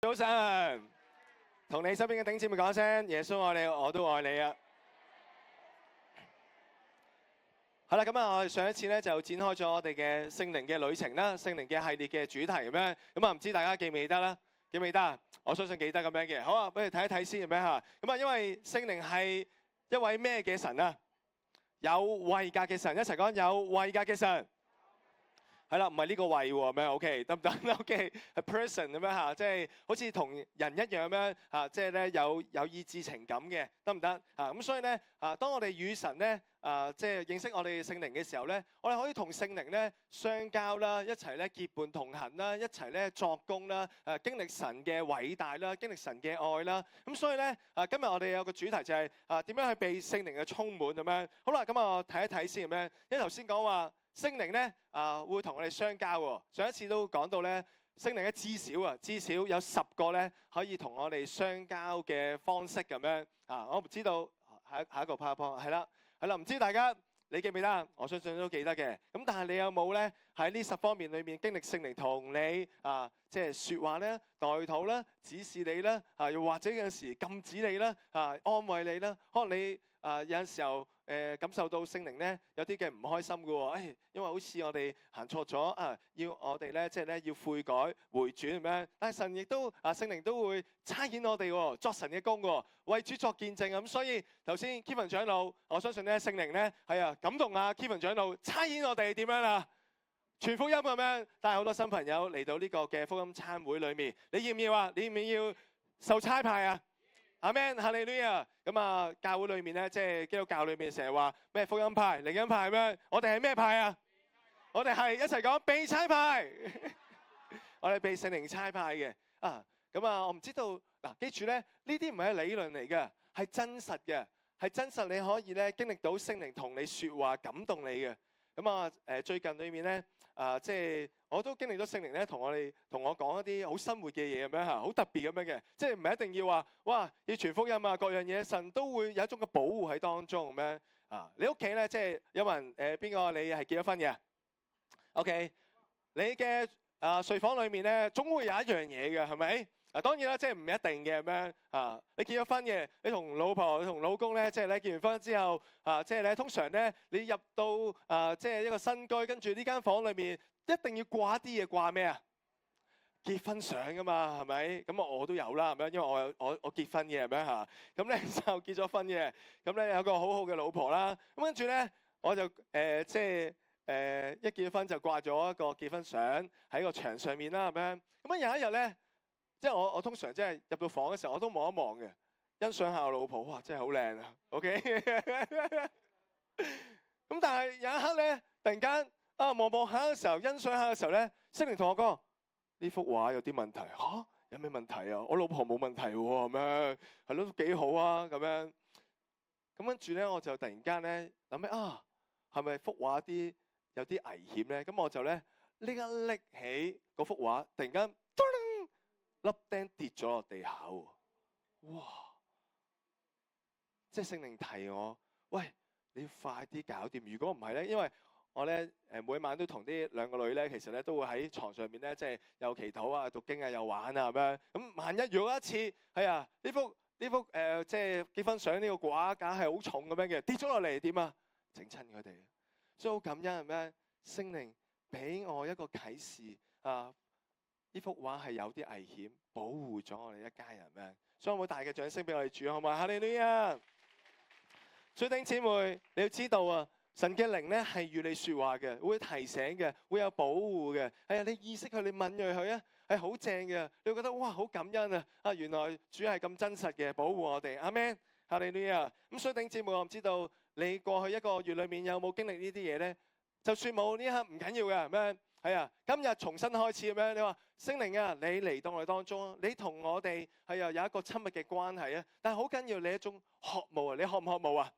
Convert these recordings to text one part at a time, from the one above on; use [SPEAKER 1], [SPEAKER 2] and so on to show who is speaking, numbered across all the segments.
[SPEAKER 1] 早晨，同你身邊嘅弟兄姊妹講聲，耶穌愛你，我都愛你啊！係啦，咁我哋上一次咧就展開咗我哋嘅聖靈嘅旅程啦，聖靈嘅系列嘅主題咁樣。咁啊，唔知大家記唔記得啦？記唔記得啊？我相信記得咁樣嘅。好啊，不如睇一睇先咁樣嚇。咁啊，因為聖靈係一位咩嘅神啊？有位格嘅神，一齊講有位格嘅神。係啦，唔係呢個位喎，咁樣 OK 得唔得 ？OK 係 person 咁樣嚇，即係好似同人一樣咁樣嚇，即係咧有意志情感嘅，得唔得啊？咁所以咧當我哋與神咧即係認識我哋聖靈嘅時候咧，我哋可以同聖靈咧相交啦，一齊咧結伴同行啦，一齊咧作工啦，經歷神嘅偉大啦，經歷神嘅愛啦。咁所以咧今日我哋有個主題就係點樣去被聖靈嘅充滿咁樣。好啦，咁我睇一睇先咁樣，因為頭先講話。聖靈咧會同我哋相交喎。上一次都講到咧，聖靈咧至少有10個咧可以同我哋相交嘅方式咁樣啊。我唔知道下一個 PowerPoint 係啦，唔知大家你記唔記得？我相信都記得嘅。咁但係你有冇咧喺呢10方面裏面經歷聖靈同你即係説話咧、代禱啦、指示你啦又或者有陣時禁止你啦安慰你啦，可能你有陣時候。感受到聖靈咧有啲嘅唔開心嘅喎，因為好似我哋行錯咗要我哋咧即係咧要悔改回轉咁樣，但係神亦都聖靈都會差遣我哋喎，作神嘅工喎，為主作見證咁。所以頭先 Kevin 長老，我相信咧聖靈咧係感動Kevin 長老差遣我哋點樣啊？傳福音咁樣，帶好多新朋友嚟到呢個嘅福音餐會裏面，你要唔要啊？你唔要受差派啊？阿們，哈利路亞！咁教會裏面咧，即係基督教裏面成日話咩福音派、靈恩派咁樣，我哋係咩派啊？我哋係一齊講被差派，我哋被聖靈差派嘅我唔知道嗱，記住咧，呢啲唔係理論嚟嘅，係真實嘅，係真實你可以咧經歷到聖靈同你説話，感動你嘅。最近裏面咧即係我都經歷咗聖靈咧同我講一啲好生活嘅嘢咁樣好特別咁樣嘅，即係唔係一定要話哇要傳福音各樣嘢，神都會有一種嘅保護喺當中咁樣你屋企咧即係有人邊個你係結咗婚嘅 ？OK， 你嘅睡房裏面咧總會有一樣嘢嘅係咪？當然啦，即係唔一定嘅咁樣你結咗婚嘅，你同老婆、你同老公咧，即係咧結完婚之後即係咧通常咧，你入到即係一個新居，跟住呢間房裏面一定要掛一啲嘢，掛咩啊？結婚相噶嘛，係咪？咁我都有啦，咁樣，因為我結婚嘅，係咪咁咧就結咗婚嘅，咁咧有個好好嘅老婆啦。咁跟住咧，我就即係一結咗婚就掛咗一個結婚相喺個牆上面啦，咁樣。咁有一日咧。即係我通常即係入到房嘅時候，我都望一望嘅，欣賞下我老婆，哇，真係好靚啊 ！OK， 咁但係有一刻咧，突然間望下嘅時候，欣賞下嘅時候咧，聖靈同我講：呢幅畫有啲問題有咩問題啊？我老婆冇問題喎，咁樣係咯，都幾好啊，咁樣。咁跟住咧，我就突然間咧諗起係咪幅畫有啲危險咧？咁我就咧拎起嗰幅畫，突然間。粒釘跌咗落地下喎，哇！即係聖靈提我，喂，你要快啲搞掂。如果唔係咧，因為我咧每晚都同啲兩個女咧，其實咧都會喺床上面咧，即係又祈禱讀經又玩咁樣。咁萬一如果一次呢幅即係結婚相呢個畫架係好重咁樣嘅，跌咗落嚟點啊？整親佢哋，所以好感恩係咩？聖靈俾我一個啟示呢幅畫係有啲危險，保護咗我哋一家人咩？所以有冇大嘅掌聲俾我哋主好嘛？哈利路亞！所以弟兄姊妹，你要知道神嘅靈咧係與你說話嘅，會提醒嘅，會有保護嘅。你意識佢，你敏銳佢係好正嘅。你會覺得哇，好感恩原來主係咁真實嘅保護我哋。阿們，哈利路亞！咁所以弟兄姊妹，我唔知道你過去一個月裏面有冇經歷呢啲嘢咧？就算冇呢一刻唔緊要嘅，咩？今日重新開始咁樣，你話聖靈你嚟到我哋當中，你同我哋有一個親密嘅關係但係好緊要你一種渴慕你渴唔渴慕啊？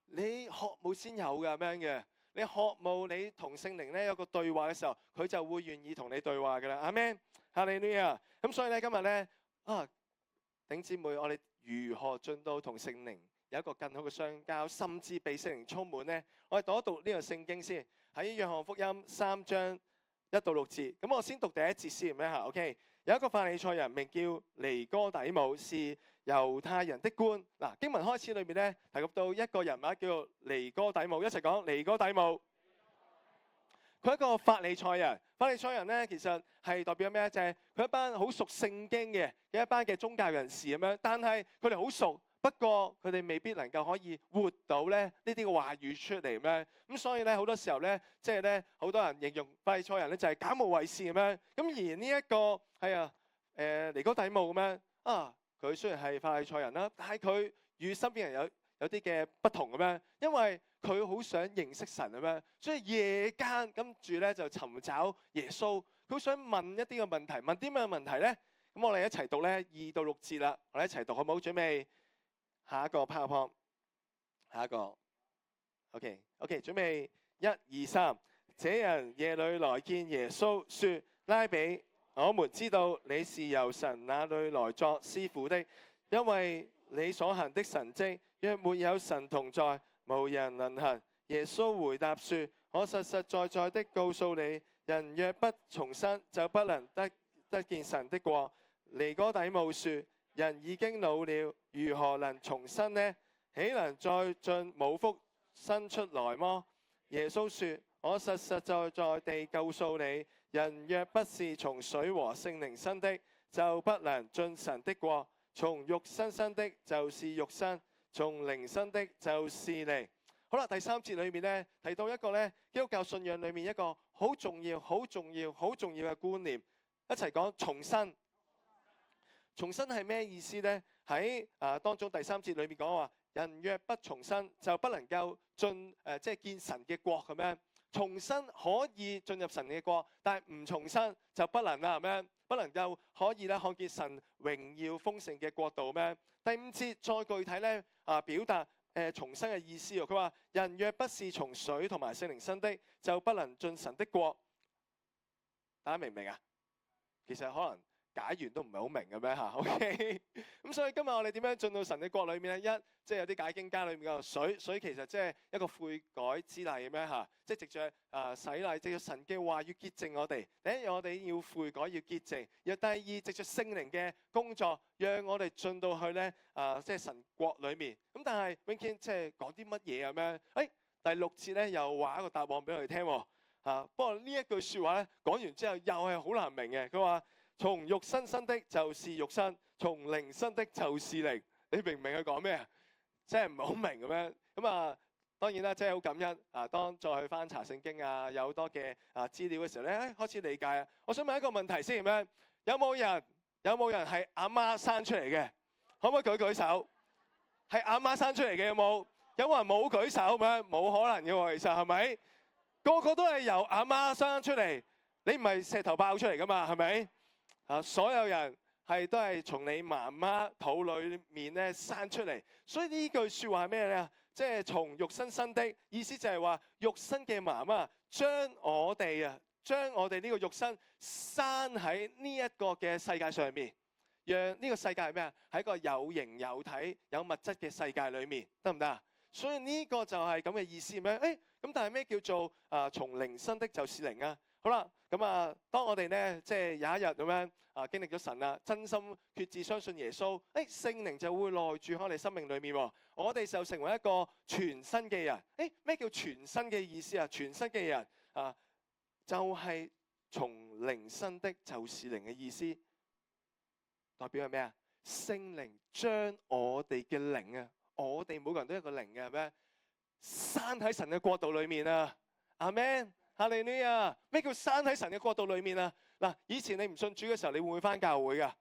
[SPEAKER 1] 你渴慕先有嘅咁樣嘅，你渴慕你同聖靈咧有個對話嘅時候，佢就會願意同你對話噶啦。阿們，哈利路亞！咁所以咧今日咧弟兄姊妹，我哋如何進到同聖靈有一個更好嘅相交，甚至被聖靈充滿咧？我哋讀一讀呢個聖經先，喺約翰福音3章1到6節。咁我先讀第一節先咩嚇 ？OK， 有一個法利賽人名叫尼哥底母，是猶太人的官。嗱，經文開始裏面咧提及到一個人物叫做尼哥底母，一齊講尼哥底母。佢係一個法利賽人，法利賽人咧其實係代表咩咧？就係佢一班好熟聖經嘅一班嘅宗教人士咁樣，但係佢哋好熟，不過佢哋未必能夠可以活到咧呢啲嘅話語出嚟咁樣。咁所以咧好多時候咧，即係咧好多人形容法利賽人咧就係假冒為善咁樣。咁而呢一個係尼哥底母咁樣啊，佢雖然係法利賽人啦，但係佢與身邊人有啲嘅不同咁樣，因為佢好想認識神咁樣，所以夜間跟住咧就尋找耶穌。佢想問一啲嘅問題，問啲咩問題咧？咁我哋一齊讀咧2到6節啦，我哋一齊讀好唔好？準備下一個 PowerPoint， 下一個 OK， 準備1、2、3。這人夜裏來見耶穌，說：拉比，我們知道你是由神那裏來作師傅的，因為你所行的神蹟，若沒有神同在，無人能行。耶穌回答說：我實實在在的告訴你，人若不重生，就不能得見神的國。尼哥底母說：人已經老了，如何能重生呢？豈能再進母腹生出來麼？耶穌說：我實實在在地告訴你，人若不是從水和聖靈生的，就不能進神的國。從肉身生的就是肉身，從靈生的就是靈。好啦，第3節裏面咧提到一個咧基督教信仰裏面一個好重要嘅觀念，一齊講重生。重生係咩意思咧？喺當中第3節裏面講話，人若不重生，就不能夠進即係見神嘅國咁樣。重生可以進入神嘅國，但係唔重生就不能啦，係咪？不能夠可以咧看見神榮耀豐盛嘅國度咩？第5節再具體咧表達重生嘅意思。佢話人若不是從水同埋聖靈生的，就不能進神的國。大家明唔明啊？其實可能解完都唔係好明嘅咩嚇 ？OK， 咁所以今日我哋點樣進到神嘅國裏面咧？即係有啲解經家裏面嘅水其實即係一個悔改之禮咩嚇？即係藉著洗禮，藉著神嘅話要潔淨我哋。第一，我哋要悔改，要潔淨；又第二，藉著聖靈嘅工作，讓我哋進到去咧即係神國裏面。咁但係永堅即係講啲乜嘢咁樣？第6節咧又話一個答案俾我哋聽喎。不過呢一句説話咧講完之後又係好難明嘅。佢話：從肉身生的就是肉身，從靈生的就是靈。你明唔明佢講咩啊？即係唔係好明咁樣。咁當然啦，即係好感恩當再去翻查聖經有好多嘅資料嘅時候咧，開始理解啊。我想問一個問題先咁樣，有冇人係阿媽生出嚟嘅？可唔可以舉手？係阿媽生出嚟嘅有冇？有冇人冇舉手咁樣？冇可能嘅喎，其實係咪？個個都係由阿媽生出嚟，你唔係石頭爆出嚟噶嘛？係咪？所有人都係從你媽媽肚裏面咧生出嚟，所以呢句説話係咩咧？即係從肉身生的，意思就係話肉身嘅媽媽將我哋呢個肉身生喺呢一個嘅世界上面，讓呢個世界係咩啊？喺一個有形有體有物質嘅世界裏面，得唔得啊？所以呢個就係咁嘅意思咩？咁但係咩叫做從靈生的就是靈啊？好啦，咁當我哋咧即係有一日咁樣經歷咗神啦，真心決志相信耶穌，聖靈就會內住喺我哋生命裏面喎。我哋就成為一個全新嘅人。咩叫全新嘅意思啊？全新嘅人就係從靈生的就是靈嘅意思，代表係咩啊？聖靈將我哋嘅靈我哋每個人都有一個靈嘅係咩？生喺神嘅國度裏面啊！阿們，哈利路亞！咩叫生喺神嘅國度裏面啊？嗱，以前你唔信主嘅時候，你會唔會翻教會噶？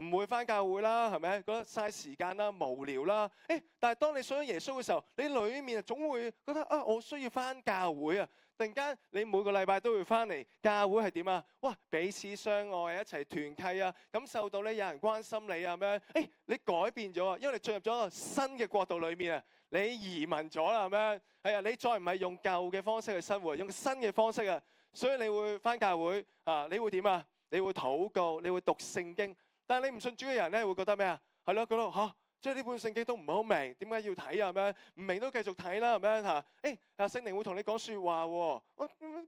[SPEAKER 1] 唔會翻教會啦，係咪？覺得嘥時間啦，無聊啦。但係當你信咗耶穌嘅時候，你裏面總會覺得我需要翻教會啊！突然間，你每個禮拜都會翻嚟，教會係點啊？哇，彼此相愛，一齊團契啊，感受到咧有人關心你啊咁樣。你改變咗啊，因為你進入咗一個新嘅國度裏面啊，你移民咗啦咁樣。係啊，你再唔係用舊嘅方式去生活，用新嘅方式啊，所以你會翻教會你會點啊？你會禱告，你會讀聖經。但係你唔信主嘅人咧，會覺得咩啊？係咯，覺得即係呢本聖經都唔係好明，點解要睇啊？咁樣唔明都繼續睇啦，咁樣嚇。聖靈會同你講説話喎，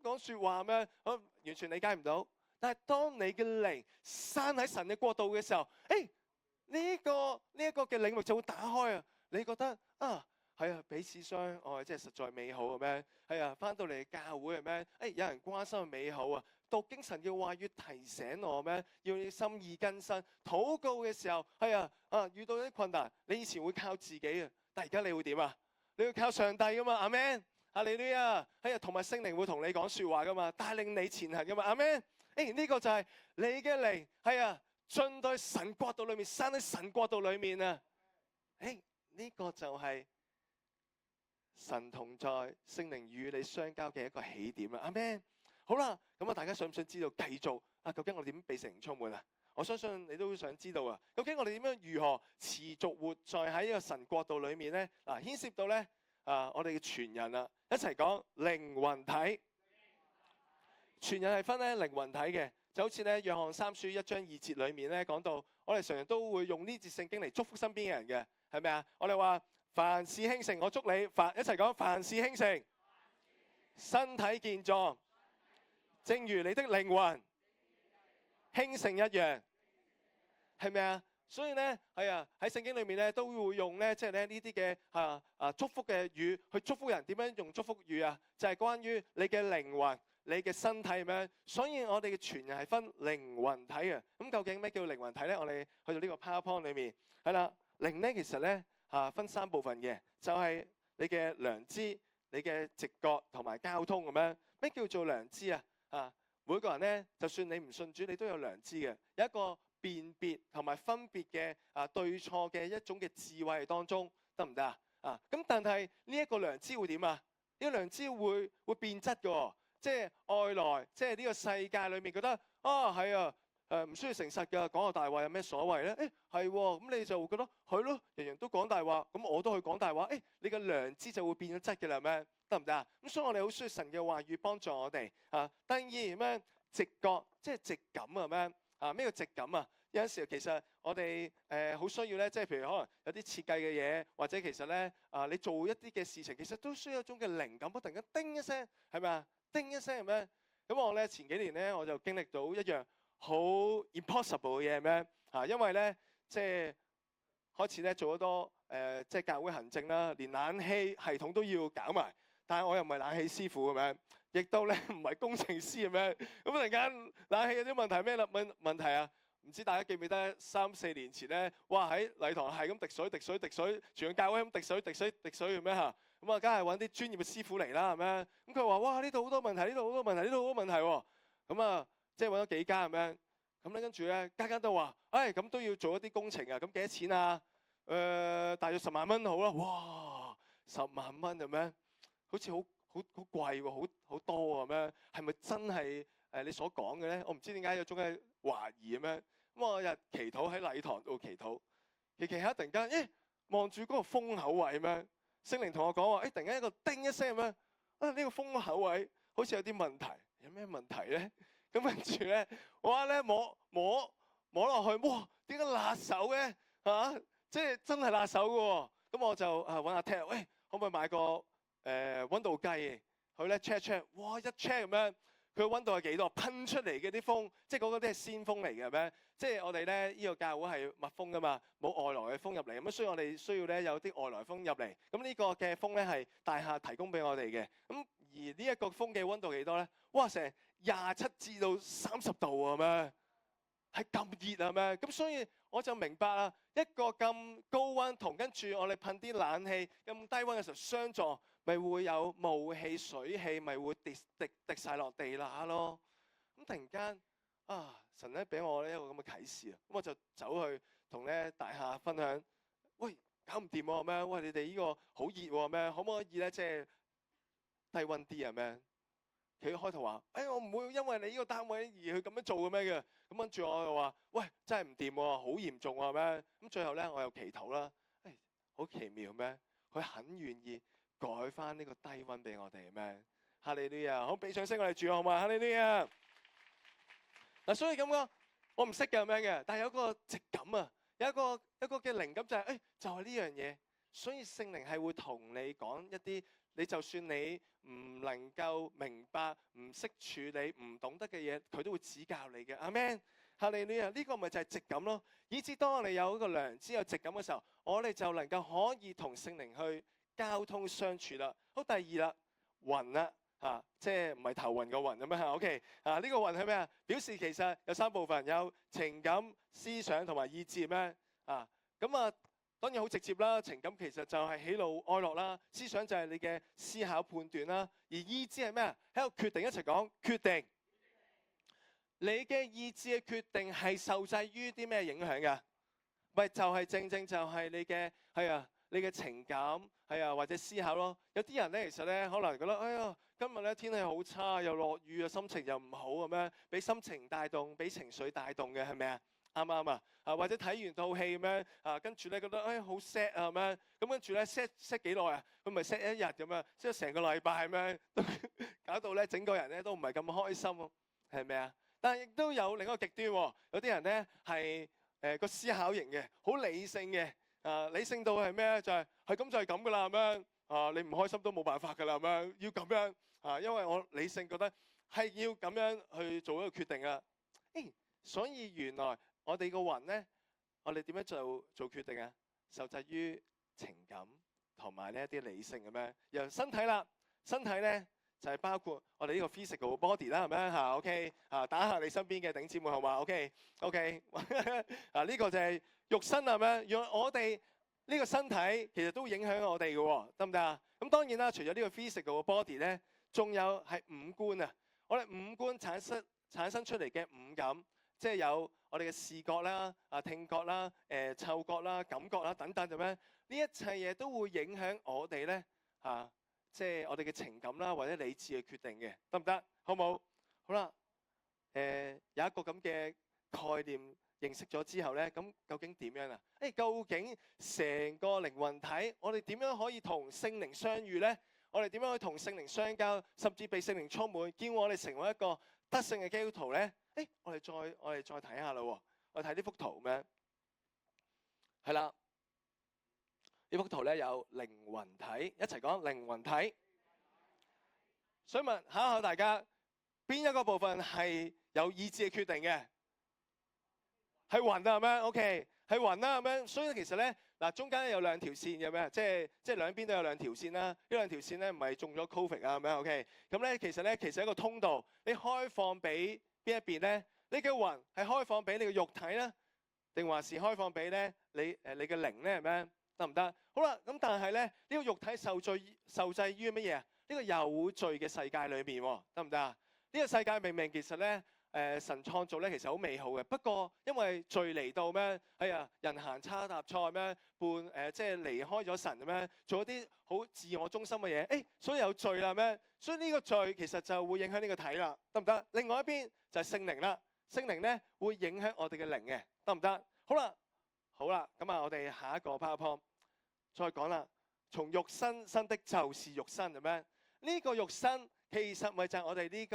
[SPEAKER 1] 講説話咩？我完全理解唔到。但係當你嘅靈生喺神嘅國度嘅時候，呢一個嘅領域就會打開啊！你覺得係啊，彼此相愛，即係實在美好咁樣。係啊，翻到嚟教會係咩？有人關心係美好啊！讀經神嘅話語提醒我咩？要你心意更新。禱告嘅時候係啊，遇到啲困難，你以前會靠自己啊，但係而家你會點啊？你要靠上帝噶嘛？阿們，哈利路亞！係啊，同埋聖靈會同你講説話噶嘛，帶領你前行噶嘛。阿們，呢個就係你嘅靈，係啊，進到神國度裏面，生喺神國度裏面啊！呢個就係神同在，聖靈與你相交嘅一個起點啊！阿們，好啦，咁大家想唔想知道繼續究竟我哋點被聖靈充滿啊？我相信你都想知道啊！究竟我哋點樣如何持續活在喺呢個神國度裏面咧？牽涉到咧我哋嘅全人啊，一齊講靈魂體。全人係分咧靈魂體嘅，就好似咧約翰三書1章2節裏面咧講到，我哋常常都會用呢節聖經嚟祝福身邊嘅人嘅，係咪啊？我哋話凡事興盛，我祝你一齊講凡事興盛，身體健壯，正如你的靈魂興盛一樣，係咪啊？所以咧係啊，喺聖經裏面咧都會用咧即係咧呢啲嘅祝福嘅語去祝福人。點樣用祝福語啊？就係關於你嘅靈魂、你嘅身體咁樣。所以我哋嘅全人係分靈魂體嘅。咁究竟咩叫靈魂體咧？我哋去到呢個 PowerPoint 裏面係啦，靈咧其實咧分3部分嘅，就係你嘅良知、你嘅直覺同埋交通咁樣。咩叫做良知啊？每個人咧，就算你唔信主，你都有良知嘅，有一個辨別同埋分別嘅對錯嘅一種嘅智慧當中，得唔得啊？咁但係呢一個良知會點啊？呢個良知會變質嘅，即係外來，即係呢個世界裏面覺得係啊，唔需要誠實㗎，講個大話有咩所謂咧？係喎，咁你就會覺得係咯，人人都講大話，咁我都去講大話，你嘅良知就會變咗質嘅啦咩？得唔得啊？咁所以我哋好需要神嘅話語幫助我哋第二咩？直覺，即係直感咩？咩叫直感啊？有陣時其實我哋好需要咧，即係譬如可能有啲設計嘅嘢，或者其實咧你做一啲嘅事情，其實都需要一種嘅靈感，突然間叮一聲，係咪啊？叮一聲係咩？咁我咧前幾年咧我就經歷到一樣好 impossible 嘅嘢咩？因為咧即係開始咧做好多即係教會行政啦，連冷氣系統都要搞埋。但係我又唔係冷氣師傅咁樣，亦都咧唔係工程師咁樣。咁突然間冷氣有啲問題咩啦？問題啊？唔知大家記唔記得3、4年前咧，哇喺禮堂係咁滴水，全個教會咁滴水咁樣嚇。咁啊，梗係揾啲專業嘅師傅嚟啦，係咪？咁佢話：哇，呢度好多問題，呢度好多問題，呢度好多問題喎。咁啊，即係揾咗幾間咁樣。咁咧跟住咧，間都話：咁都要做一啲工程啊。咁幾多錢啊？大約10萬蚊好啦。哇，10萬蚊咁樣。好似好貴喎，好多咁樣，係咪真係你所講嘅咧？我唔知點解有種嘅懷疑咁樣。咁我日祈禱喺禮堂度祈禱，祈下突然間，望住嗰個風口位咁樣，聖靈同我講話，突然間一個叮一聲咁樣，呢個風口位好似有啲問題，有咩問題咧？咁跟住咧，我話咧摸落去，哇，點解辣手嘅？即係真係辣手嘅喎。咁我就揾阿 Ted，可唔可以買個溫度計，佢咧 check，哇一 check 咁樣，佢溫度係幾多？噴出嚟嘅啲風，即係嗰個啲係鮮風嚟嘅咩？即係我哋咧呢個教會係密封噶嘛，冇外來嘅風入嚟，咁所以我哋需要咧有啲外來風入嚟。咁呢個嘅風咧係大廈提供俾我哋嘅。咁而呢一個風嘅溫度幾多咧？哇，成27至到30度啊咩？係咁熱啊咩？咁所以我就明白啦，一個咁高溫同跟住我哋噴啲冷氣咁低溫嘅時候相撞，咪會有霧氣、水氣，咪會滴晒落地乸咯。咁突然間神咧俾我呢一個咁嘅啟示啊，咁我就走去同咧大廈分享，喂，搞唔掂喎咩？喂，你哋呢個好熱喎咩？可唔可以咧即係低溫啲啊咩？佢開頭話：我唔會因為你呢個單位而去咁樣做嘅咩嘅。咁跟住我又話：喂，真係唔掂喎，好嚴重啊咩？咁最後咧我又祈禱啦，好奇妙咩？佢很願意改翻呢個低溫俾我哋咩？哈利路亞，好，俾掌聲我哋主好嘛？哈利路亞。嗱，所以咁講，我唔識嘅咁樣嘅，但係有個直感啊，有一個嘅靈感就係就係呢樣嘢。所以聖靈係會同你講一啲，你就算你唔能夠明白、唔識處理、唔懂得嘅嘢，佢都會指教你嘅。阿們，哈利路亞，呢個咪就係直感咯。以至當我哋有一個良知、有直感嘅時候，我哋就能夠可以同聖靈去交通相處啦。好，第二啦，魂啦，即係唔係頭暈個暈咁樣嚇。OK，呢個魂係咩啊？表示其實有三部分，有情感、思想同埋意志咩？當然好直接啦，情感其實就係喜怒哀樂啦，思想就係你嘅思考判斷啦，而意志係咩啊？喺度決定，一齊講決定。你嘅意志嘅決定係受制於啲咩影響㗎？咪就係正正就係你嘅你嘅情感或者思考咯。有啲人咧其實咧可能覺得今日咧天氣好差，又落雨啊，心情又唔好咁樣，俾心情帶動，俾情緒帶動嘅係咪啊？啱唔啱啊？或者睇完套戲咁樣跟住咧覺得好 sad 啊咁樣，咁跟住咧 set 幾耐啊？咁咪 set 一日咁樣，set 成個禮拜咁樣，都搞到咧整個人咧都唔係咁開心喎，係咪啊？但係亦都有另一個極端喎，有啲人咧係個思考型嘅，好理性嘅，理性到係咩？就係咁就係咁噶啦咁樣，你唔開心都冇辦法噶啦咁樣，要咁樣因為我理性覺得係要咁樣去做一個決定啊。所以原來我哋個魂咧，我哋點樣做決定啊？受制於情感同埋呢一啲理性咁樣。由身體啦，身體咧就係包括我哋呢個 physical body 啦，係咪啊？OK 打下你身邊嘅頂姊妹好嘛？OK 呢個就係肉身係咪？原來我哋呢個身體其實都影響我哋嘅喎，得唔得啊？咁當然啦，除咗呢個 physical body 咧，仲有係五官啊。我哋五官產生出嚟嘅五感。即係有我哋嘅視覺啦、聽覺啦、嗅覺啦、感覺啦等等咁樣，呢一切嘢都會影響我哋咧即係我哋嘅情感啦或者理智嘅決定嘅，得唔得？好冇？好啦，有一個咁嘅概念認識咗之後咧，咁究竟點樣啊？究竟成個靈魂體，我哋點樣可以同聖靈相遇咧？我哋點樣可以同聖靈相交，甚至被聖靈充滿，叫我哋成為一個得勝嘅基督徒咧？我哋再睇下啦，我哋睇呢幅圖咩？係啦，呢幅圖咧有靈魂體，一齊講靈魂體。想考下大家，邊一個部分係有意志嘅決定嘅？係魂啊，係咪 ？OK， 係魂啦，係咪？所以其實咧，中間有兩條線嘅咩？即係兩邊都有兩條線啦。呢兩條線咧唔係中咗 Covid 啊，係咪 ？OK， 咁咧其實係一個通道，你開放俾邊一邊咧？你嘅魂係開放俾你嘅肉體咧，定還是開放俾咧你嘅靈咧？係咪？得唔得？好啦，咁但係咧呢個肉體受制於乜嘢啊？呢個有罪嘅世界裏面喎，得唔得啊？呢個世界明明其實咧神創造咧其實好美好嘅，不過因為罪嚟到咩？人行差踏錯咩？即係離開咗神咁樣，做一啲好自我中心嘅嘢，所以有罪啦咩？所以呢個罪其實就會影響呢個體啦，得唔得？另外一邊就係聖靈啦。聖靈咧會影響我哋嘅靈嘅，得唔得？好啦，咁我哋下一個 PowerPoint 再講啦。從肉身生的就是肉身，係咩？呢個肉身其實咪就係我哋呢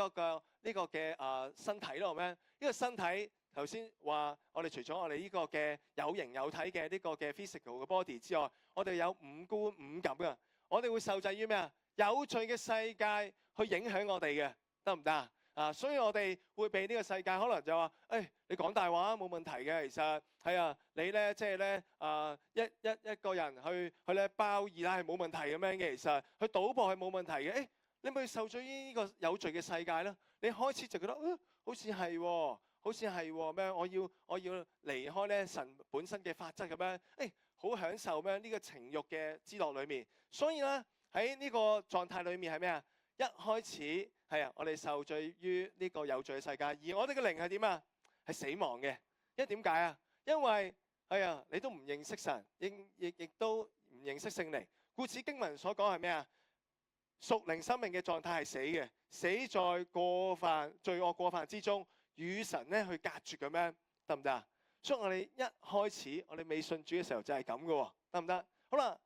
[SPEAKER 1] 個嘅身體咯，係咩？呢個身體頭先話我哋除咗我哋呢個嘅有形有體嘅呢個嘅 physical 嘅 body 之外，我哋有五官五感㗎。我哋會受制於咩啊？有罪嘅世界去影響我哋嘅，得唔得？所以我哋會被呢個世界可能就話，你講大話冇問題嘅，其實你咧即係咧一個人去咧包二奶係冇問題咁樣嘅，其實去賭博係冇問題嘅，你咪受罪於呢個有罪嘅世界咯。你開始就覺得，好似係咩？我要離開咧神本身嘅法則咁樣，好享受咩？呢個情慾嘅之樂裏面。所以咧喺呢個狀態裏面係咩啊？一開始我哋受罪於呢個有罪嘅世界，而我哋嘅靈係點啊？係死亡嘅。因為點解啊？因為你都唔認識神，亦都唔認識聖靈。故此經文所講係咩啊？屬靈生命嘅狀態係死嘅，死在罪惡過犯之中，與神咧去隔絕咁樣，得唔得啊？所以我哋一開始我哋未信主嘅時候就係咁嘅，得唔得？好啦，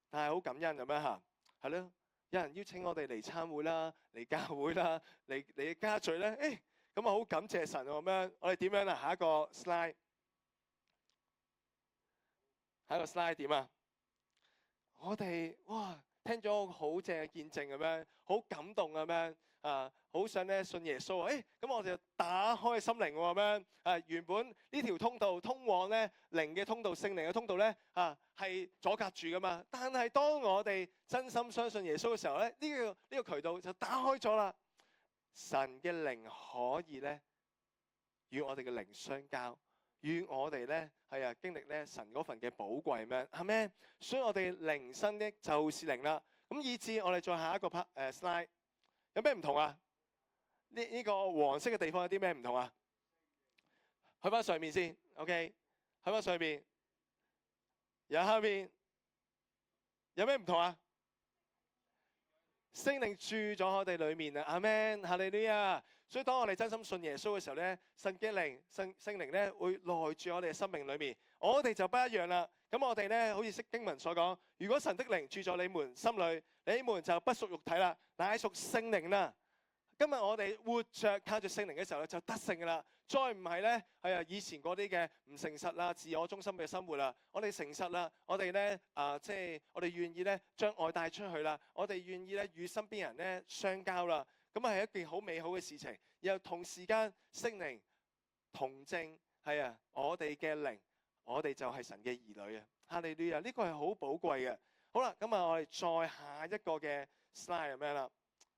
[SPEAKER 1] 但係好感恩咁樣嚇，係咯。有人邀請我哋嚟參會啦，嚟教會啦，嚟家聚咧，咁好感謝神咁樣。我哋點樣啊？下一個 slide。下一個 slide 點啊？我哋哇聽咗好正嘅見證咁樣，好感動咁樣啊，好想咧信耶穌啊！咁我哋就打開心靈喎咁樣啊，原本呢條通道通往咧靈嘅通道、聖靈嘅通道咧係阻隔住噶嘛，但係當我哋真心相信耶穌嘅時候咧，呢個渠道就打開咗啦。神嘅靈可以咧與我哋嘅靈相交，與我哋咧經歷咧神嗰份嘅寶貴咩？係咩？所以我哋靈生的就是靈啦。咁以至我哋再下一個 slide， 有咩唔同啊？呢個黃色嘅地方有啲咩唔同啊？去翻上面先 ，OK， 去翻上面，然後下面有咩唔同啊？聖靈住咗我哋裏面啊，阿們，哈利路亞。所以當我哋真心信耶穌嘅時候咧，神嘅靈、聖靈咧會內住我哋嘅生命裏面，我哋就不一樣啦。咁我哋咧好似經文所講，如果神的靈住在你們心裏，你們就不屬肉體啦，乃係屬聖靈啦。今日我哋活着靠住聖靈嘅時候咧，就得勝噶啦。再唔係咧，以前嗰啲嘅唔誠實啦、自我中心嘅生活啦，我哋誠實啦，我哋咧即係我哋願意咧將愛帶出去啦，我哋願意咧與身邊人咧相交啦，咁係一件好美好嘅事情。然後同時間聖靈同證我哋嘅靈，我哋就係神嘅兒女啊！哈利路亞，呢個係好寶貴嘅。好啦，咁我哋再下一個嘅 slide 係咩啦？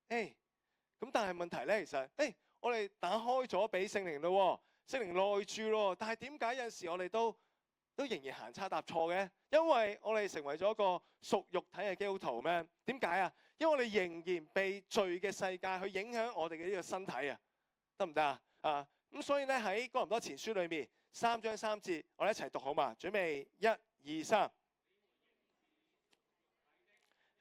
[SPEAKER 1] 咁但係問題咧，其實我哋打開咗俾聖靈咯，聖靈內住咯，但係點解有陣時我哋都仍然行差踏錯嘅？因為我哋成為咗一個屬肉體嘅基督徒咩？點解啊？因為我哋仍然被罪嘅世界去影響我哋嘅呢個身體啊，得唔得啊？咁所以咧喺哥林多前書裏面3章3節，我哋一齊讀好嘛？準備1、2、3。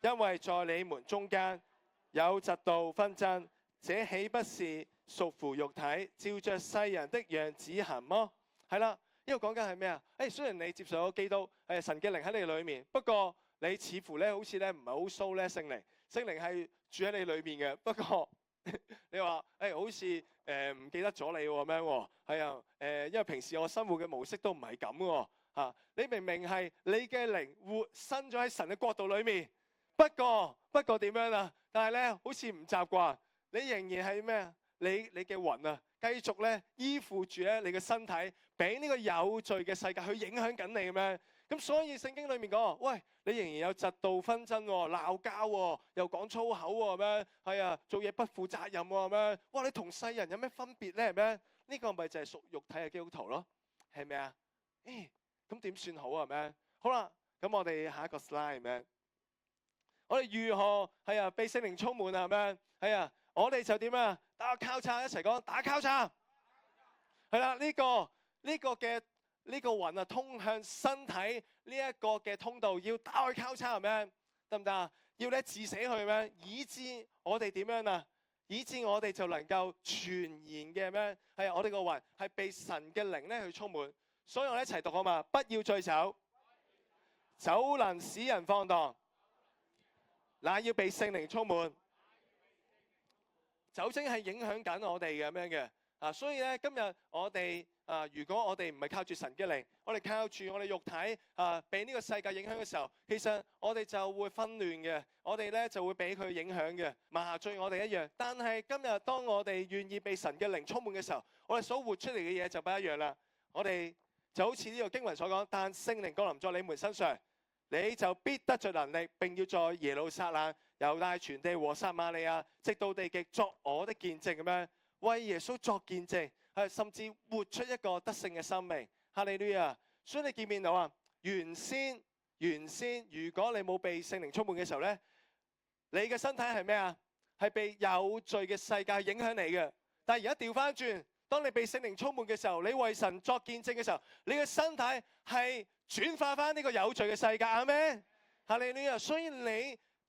[SPEAKER 1] 因為在你們中間有嫉妒紛爭，這豈不是屬乎肉體，照着世人的樣子行麼？係啦，呢個講緊係咩啊？雖然你接受咗基督，神嘅靈喺你裏面，不過你似乎咧好似咧唔係好騷咧聖靈係住喺你裏面嘅。不過你話好似唔記得咗你喎咩喎？因為平時我生活嘅模式都唔係咁喎。你明明係你嘅靈活生咗喺神嘅國度裏面。不過點樣啊？但係咧，好似唔習慣，你仍然係咩啊？你嘅魂啊，繼續咧依附住咧你嘅身體，俾呢個有罪嘅世界去影響緊你嘅咩？咁所以聖經裏面講，喂，你仍然有嫉妒紛爭、鬧交，又講粗口喎咩？做嘢不負責任喎咩？哇！你同世人有咩分別咧？係咩？呢個咪就係屬肉體嘅基督徒咯，係咪啊？咁點算好啊？咩？好啦，咁我哋下一個 slide 係咩？我哋如何被聖靈充滿啊？咩？我哋就點啊？打交叉，一齊講打交叉。係啦，呢個魂啊，通向身體呢一個嘅通道要打開交叉係咩？得唔得啊？要咧治死佢咩？以致我哋點樣啊？以致我哋就能夠全然嘅咩？我哋個魂係被神嘅靈咧去充滿。所以我哋一齊讀好嘛？不要醉酒，酒能使人放蕩。嗱，要被聖靈充滿，酒精係影響緊我哋嘅咁樣嘅所以咧今日我哋如果我哋唔係靠住神嘅靈，我哋靠住我哋肉體被呢個世界影響嘅時候，其實我哋就會紛亂嘅，我哋咧就會俾佢影響嘅，麻醉我哋一樣。但係今日當我哋願意被神嘅靈充滿嘅時候，我哋所活出嚟嘅嘢就不一樣啦。我哋就好似呢個經文所講，但聖靈降臨在你們身上，你就必得着能力，並要在耶路撒冷、猶大全地和撒瑪利亞，直到地極作我的見證咁樣，為耶穌作見證，甚至活出一個得勝嘅生命。哈利路亞！所以你見唔見到啊？原先如果你冇被聖靈充滿嘅時候咧，你嘅身體係咩啊？係被有罪嘅世界影響你嘅。但係而家調翻轉，當你被聖靈充滿嘅時候，你為神作見證嘅時候，你嘅身體係轉化翻呢個有罪嘅世界，係咪？哈利路亞！所以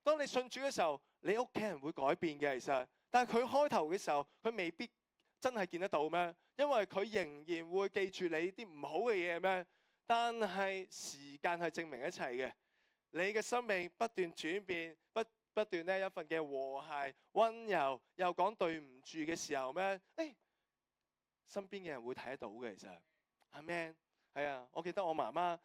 [SPEAKER 1] 當你信主嘅時候，你屋企人會改變嘅，其實。但係佢開頭嘅時候，佢未必真係見得到咩？因為佢仍然會記住你啲唔好嘅嘢咩？但係時間係證明一切嘅。你嘅生命不斷轉變，不斷咧一份嘅和諧、溫柔，又講對唔住嘅時候咩？身邊嘅人會睇得到嘅，其實。阿們。係啊，我記得我媽媽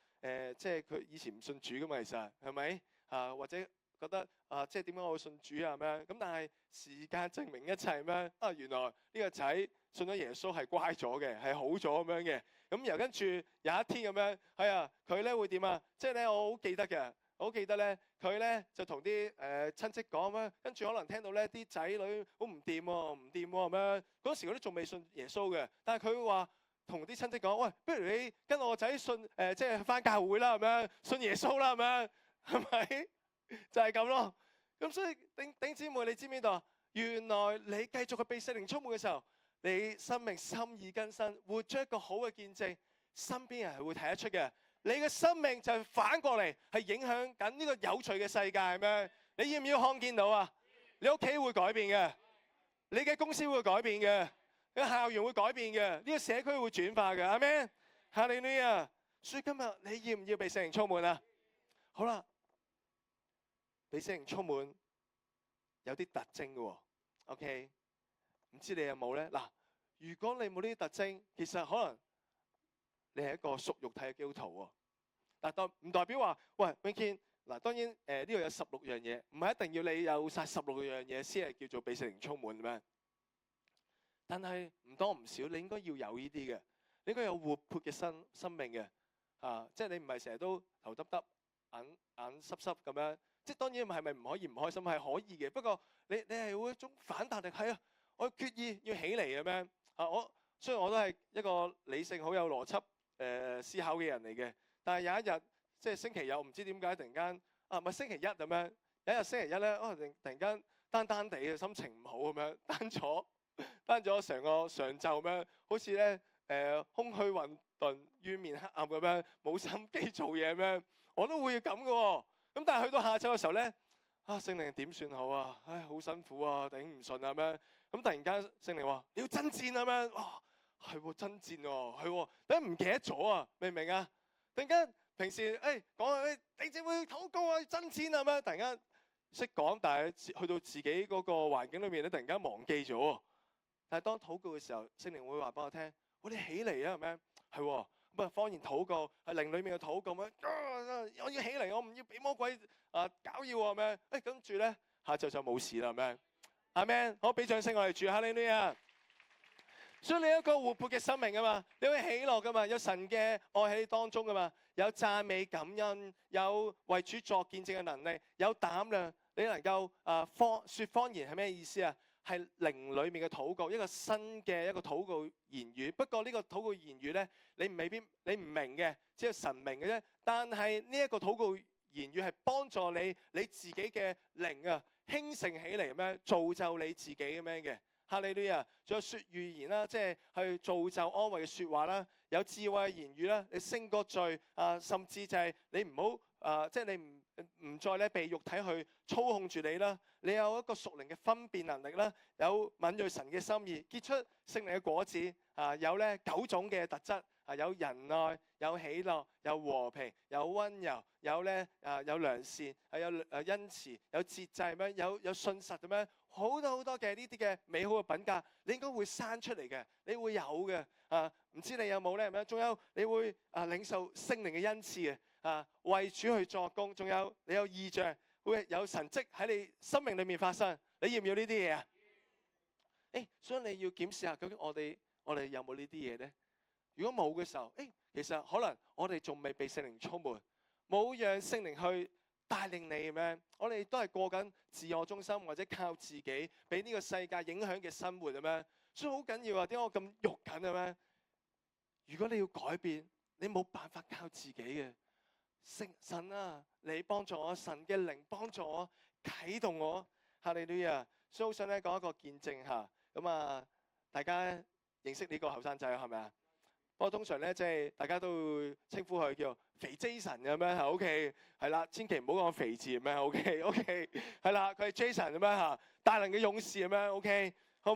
[SPEAKER 1] 即係佢以前唔信主噶嘛，其實係咪啊？或者覺得即係點解我會信主啊咁樣？咁但係時間證明一切咩？啊，原來呢個仔信咗耶穌係乖咗嘅，係好咗咁樣嘅。咁然後跟住有一天咁樣，係啊，佢咧會點啊？即係咧我好記得嘅。我好記得咧，佢咧就同啲親戚講咁樣，跟住可能聽到咧啲仔女好唔掂喎，唔掂喎咁樣。嗰時我都仲未信耶穌嘅，但係佢話同啲親戚講：喂，不如你跟我個仔信即係返教會啦，咁樣信耶穌啦，咁樣係咪？就係咁咯。咁所以頂姊妹，你知唔知道啊？原來你繼續去被聖靈充滿嘅時候，你生命心意更新，活出一個好嘅見證，身邊人係會睇得出嘅。你嘅生命就反過嚟係影響緊呢個有趣嘅世界咁樣，你要唔要看見到啊？你屋企會改變嘅，你嘅公司會改變嘅，你嘅校園會改變嘅，呢個社區會轉化嘅，阿們，哈利路亞。所以今日你要唔要被聖靈充滿啊？好啦，被聖靈充滿有啲特徵嘅喎 ，OK？ 唔知你有冇咧？嗱，如果你冇呢啲特徵，其實可能你係一個屬肉體嘅基督徒喎。嗱，唔代表話，喂 Winkin， 嗱，當然呢度有16樣嘢，唔係一定要你有晒16樣嘢先係叫做被聖靈充滿咩？但係唔多唔少，你應該要有呢啲嘅，你應該有活潑嘅生命嘅，即係你唔係成日都頭耷耷、眼濕濕咁樣。即係當然係咪唔可以唔開心？係可以嘅，不過你係會一種反彈力，係啊，我決意要起嚟咁樣。雖然我都係一個理性、好有邏輯思考嘅人嚟嘅。但係有一日，即係星期日，唔知點解突然間唔係星期一咁樣。有一日星期一咧，突然間單地嘅心情唔好咁樣，單咗成個上晝咁樣，好似咧空虛混沌、淵面黑暗咁樣，冇心機做嘢咁樣，我都會咁嘅喎。咁但係去到下晝嘅時候咧，聖靈點算好啊？唉，好辛苦啊，頂唔順啊咁樣。咁突然間聖靈話：你要爭戰咁樣。哇，係喎，爭戰喎，係喎，等唔記得咗啊？明唔明啊？突然間平時講你只會禱告啊，爭戰啊咩？突然間識講，但係去到自己嗰個環境裏面咧，突然間忘記咗。但係當禱告嘅時候，聖靈會話俾我聽：我哋起嚟啊，係咪？係喎，咁啊方言禱告係靈裏面嘅禱告咩？我要起嚟，我唔要俾魔鬼搞擾喎咩？跟住咧下晝就冇事啦，係咪？阿們，好，俾掌聲我哋主，哈利路亞。所以你有一個活潑嘅生命啊嘛，你會喜樂噶嘛，有神嘅愛喺你當中噶嘛，有讚美感恩，有為主作見證嘅能力，有膽量，你能夠說方言係咩意思啊？係靈裏面嘅禱告，一個新嘅一個禱告言語。不過呢個禱告言語咧，你唔明嘅，只有神明嘅啫。但係呢一個禱告言語係幫助你自己嘅靈啊興盛起嚟咩？造就你自己咁樣嘅。哈利路亞，仲有説預言啦，即係去造就安慰嘅説話啦，有智慧嘅言語啦，你勝過罪甚至就係你唔好即係你唔再咧被肉體去操控住你啦，你有一個屬靈嘅分辨能力啦，有敏鋭神嘅心意，結出聖靈嘅果子有咧9種嘅特質有仁愛，有喜樂，有和平，有溫柔，有咧有良善，有恩慈，有節制咁樣，有信實咁樣。好多嘅呢啲嘅美好嘅品格，你應該會生出嚟嘅，你會有嘅唔知你有冇咧？咁樣，仲有你會領受聖靈嘅恩賜嘅為主去作工，仲有你有異象，會有神蹟喺你生命裏面發生。你要唔要呢啲嘢啊？所以你要檢視下究竟我哋有冇呢啲嘢咧？如果冇嘅時候，其實可能我哋仲未被聖靈充滿，冇讓聖靈去帶領你咁樣，我哋都係過緊自我中心或者靠自己，俾呢個世界影響嘅生活咁樣，所以好緊要啊！點解我咁肉緊咁樣？如果你要改變，你冇辦法靠自己嘅，神啊，你幫助我，神嘅靈幫助我，啟動我，哈利路亞！所以好想咧講一個見證嚇，咁大家認識呢個後生仔係咪啊？不過通常咧，即係大家都會稱呼佢叫肥 Jason 咁樣嚇 OK 係啦，千祈唔好講肥字咁樣 OK 係啦，佢係 Jason 咁樣嚇，大能嘅勇士咁樣 OK 好唔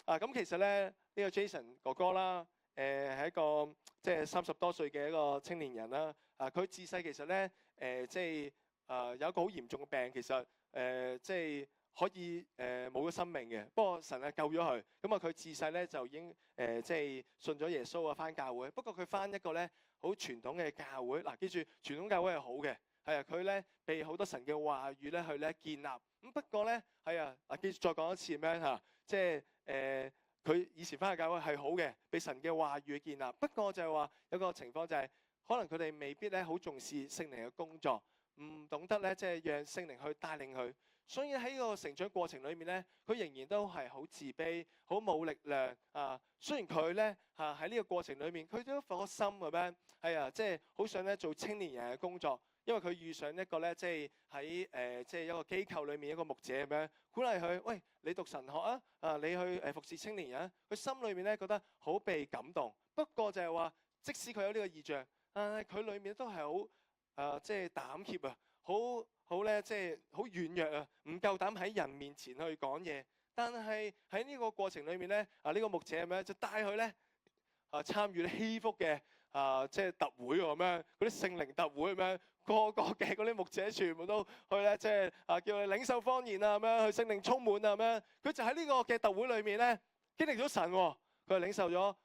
[SPEAKER 1] 好？咁其實咧呢個 Jason 哥哥啦，係一個即係30多歲嘅一個青年人啦。佢自細其實咧即係有一個好嚴重嘅病，其實即係可以冇咗生命嘅，不過神救咗佢。咁啊，佢自細咧就已經即係信咗耶穌啊，翻教會。不過佢翻一個咧好傳統嘅教會。嗱，記住傳統教會係好嘅，係啊，佢咧被好多神嘅話語咧去咧建立。咁不過咧係啊，記住再講一次咩嚇？即係佢以前翻嘅教會係好嘅，被神嘅話語建立。不過就係話有個情況就係，可能佢哋未必咧好重視聖靈嘅工作，唔懂得咧即係讓聖靈去帶領佢。所以喺呢個成長過程裏面咧，佢仍然都係好自卑、好冇力量啊。雖然佢咧喺呢個過程裏面，佢都有顆心咁樣，係啊，即係好想咧做青年人嘅工作，因為佢遇上一個咧即係喺即係一個機構裏面一個牧者咁樣鼓勵佢，喂，你讀神學啊，你去服侍青年人。佢心裏面咧覺得好被感動。不過就係話，即使佢有呢個異象，佢裏面都係好即係膽怯啊，好咧，即係好軟弱啊，唔夠膽喺人面前去講嘢。但係喺呢個過程裏面咧，呢個牧者咁樣就帶佢咧參與祈福嘅即係特會咁樣，嗰啲聖靈特會咁樣，個個嘅嗰啲牧者全部都去咧，即係叫佢領受方言啊咁樣，去聖靈充滿啊咁樣。佢就喺呢個嘅特會裏面咧經歷咗神，佢係領受咗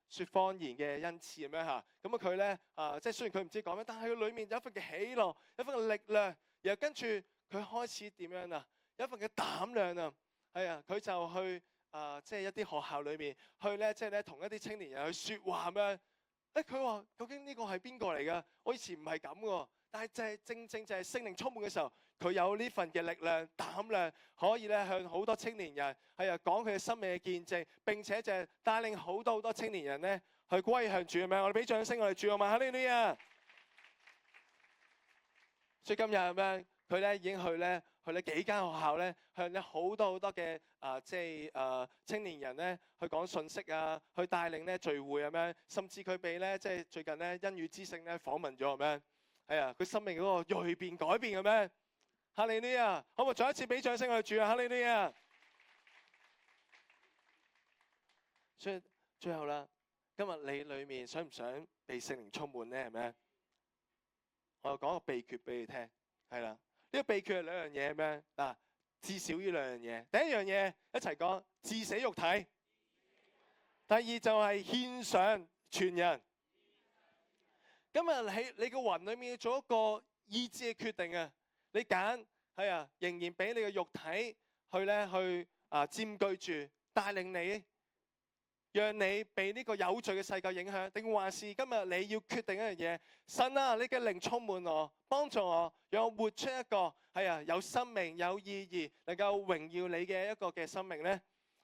[SPEAKER 1] 説方言嘅恩賜咁樣嚇。咁佢咧即係雖然佢唔知講咩，但係佢裏面有一份嘅喜樂，有一份嘅力量。然後跟住佢開始點樣啊？有一份嘅膽量啊，佢就去即係一啲學校裏面去咧，即係咧同一啲青年人去説話咁樣。佢話究竟呢個係邊個嚟㗎？我以前唔係咁喎，但係就係正正就係聖靈充滿嘅時候，佢有呢份嘅力量、膽量，可以咧向好多青年人講佢嘅生命嘅見證，並且就係帶領好多青年人咧去歸向主咁樣。我哋俾掌聲，我哋主啊嘛，哈利路亞！所以今日咁樣，佢咧已經去幾間學校咧，向咧好多嘅即係青年人咧去講信息啊，去帶領咧聚會咁樣，甚至佢被咧即係最近咧恩語之聲咧訪問咗咁樣，佢生命嗰個鋭變改變咁樣。哈利路亞！可唔可以再一次俾掌聲我哋主啊？哈利路亞！所以最後啦，今日你裏面想唔想被聖靈充滿咧？係咪？我又講個秘訣俾你聽，係啦，呢個秘訣係兩樣嘢咩？嗱，至少呢兩樣嘢。第一樣嘢一齊講，治死肉體；第二就係獻上全人。今日喺你個魂裏面要做一個意志嘅決定啊！你揀仍然俾你嘅肉體去佔據住，帶領你，讓你被呢個有罪嘅世界影響，定還是今日你要決定一樣嘢？神啊，你嘅靈充滿我，幫助我，讓我活出一個有生命、有意義、能夠榮耀你嘅一個嘅生命咧？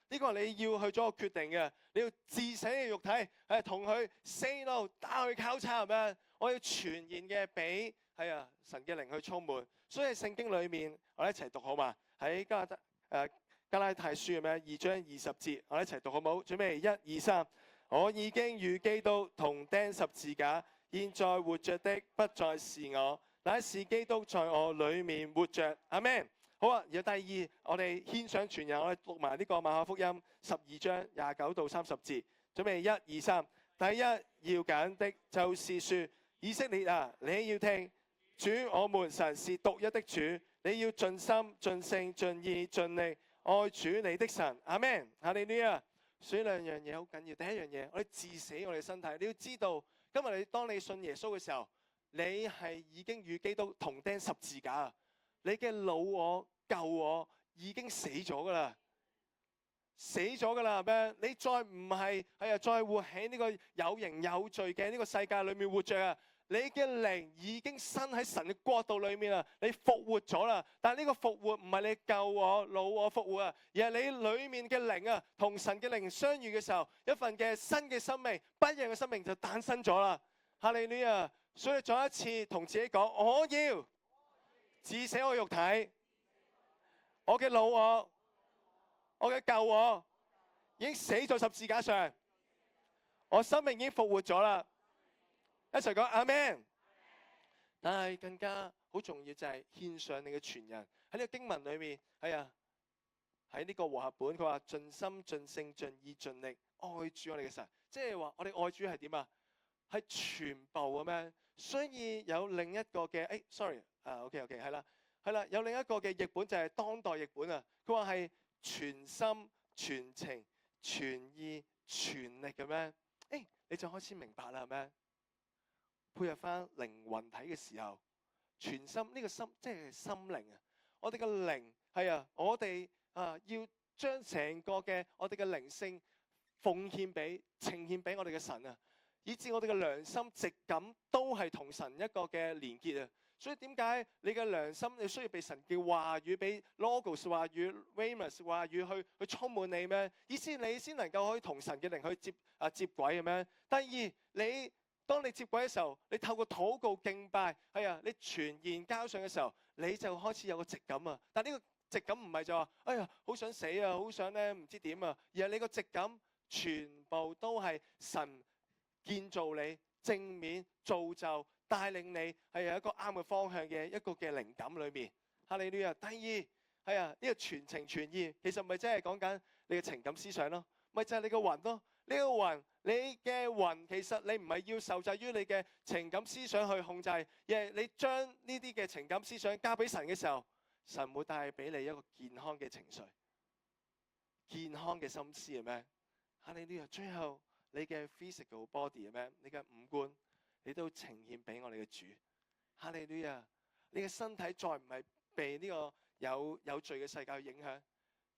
[SPEAKER 1] 呢個你要去做個決定嘅，你要治死你嘅肉體，同佢 say no， 打去交叉咁樣。我要全然嘅俾神嘅靈去充滿。所以喺聖經裏面，我哋一齊讀好嘛？喺加拉太書2章20節，我哋一齊讀好冇？準備1、2、3。我已經與基督同釘十字架，現在活着的不再是我，乃是基督在我裏面活着。阿們。好啊，然後第二，我哋獻上全人，我哋讀埋呢個馬可福音12章29到30節。準備1、2、3。第一要揀的就是說，以色列啊，你要聽，主我們神是獨一的主，你要盡心、盡性、盡意、盡力愛主你的神。阿們。哈利路亞。所以兩樣嘢好緊要。第一樣嘢，我哋治死我哋身體。你要知道，今日當你信耶穌嘅時候，你係已經與基督同釘十字架。你嘅老我、舊我已經死咗噶啦，死咗噶啦，係咪？你再唔係再活喺呢個有形有罪嘅呢個世界裏面活着啊！你嘅靈已經生喺神嘅國度裏面啦，你復活咗啦。但係呢個復活唔係你舊我、老我復活啊，而係你裏面嘅靈啊，同神嘅靈相遇嘅時候，一份嘅新嘅生命、不一樣嘅生命就誕生咗啦。哈利路亞！所以再一次同自己講，我要治死我肉體，我嘅老我，我嘅舊我已經死在十字架上，我生命已經復活咗啦。一齊講阿們。但係更加好重要就係獻上你嘅全人。喺呢個經文裏面，喺呢個和合本佢話盡心盡性盡意盡力愛主我哋嘅神，即係話我哋愛主係點啊？係全部咁樣。所以有另一個嘅，OK 係啦。係啦，有另一個嘅譯本就係當代譯本啊，佢話係全心、全情、全意、全力咁樣。你就開始明白啦，係咪？配合翻靈魂體嘅時候，全心呢個心即係心靈啊。我哋嘅靈係啊，我哋要將成個嘅我哋嘅靈性奉獻俾、呈獻俾我哋嘅神啊，以至我哋嘅良心、直感都係同神一個嘅連結啊。所以點解你嘅良心你需要被神嘅話語、俾 logos 話語、ramos 話語去充滿你咩？意思你先能夠可以同神嘅靈去接軌嘅咩？第二，當你接軌嘅時候，你透過禱告敬拜，係啊，你全然交上嘅時候，你就開始有個直感啊。但呢個直感唔係就話，哎呀，好想死啊，好想咧唔知點啊，而係你個直感全部都係神建造你、正面造就、帶領你係有一個啱嘅方向嘅一個嘅靈感裏面。哈利路亞。第二係啊，呢個全情全意，其實咪真係講緊你嘅情感思想咯，咪就係你個魂咯。呢個魂，你嘅魂其實你唔係要受制於你嘅情感思想去控制，而係你將呢啲嘅情感思想交俾神嘅時候，神會帶俾你一個健康嘅情緒、健康嘅心思，係咩？哈利路亞。最後你嘅 physical body 係咩？你嘅五官你都呈現俾我哋嘅主。哈利路亞。你嘅身體再唔係被呢個有罪嘅世界去影響，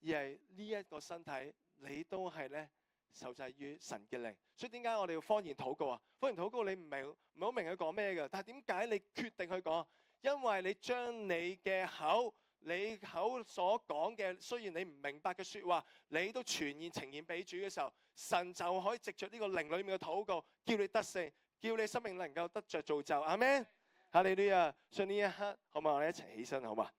[SPEAKER 1] 而係呢一個身體你都係咧受制於神嘅靈。所以點解我哋要方言禱告啊？方言禱告你唔好明佢講咩嘅，但係點解你決定去講？因為你將你嘅口，你口所講嘅，雖然你唔明白嘅說話，你都全然呈現俾主嘅時候，神就可以藉着呢個靈裏面嘅禱告，叫你得勝，叫你生命能夠得着造就。阿們。哈利路亞。所以呢一刻，好嘛，我哋一齊起身，好嘛？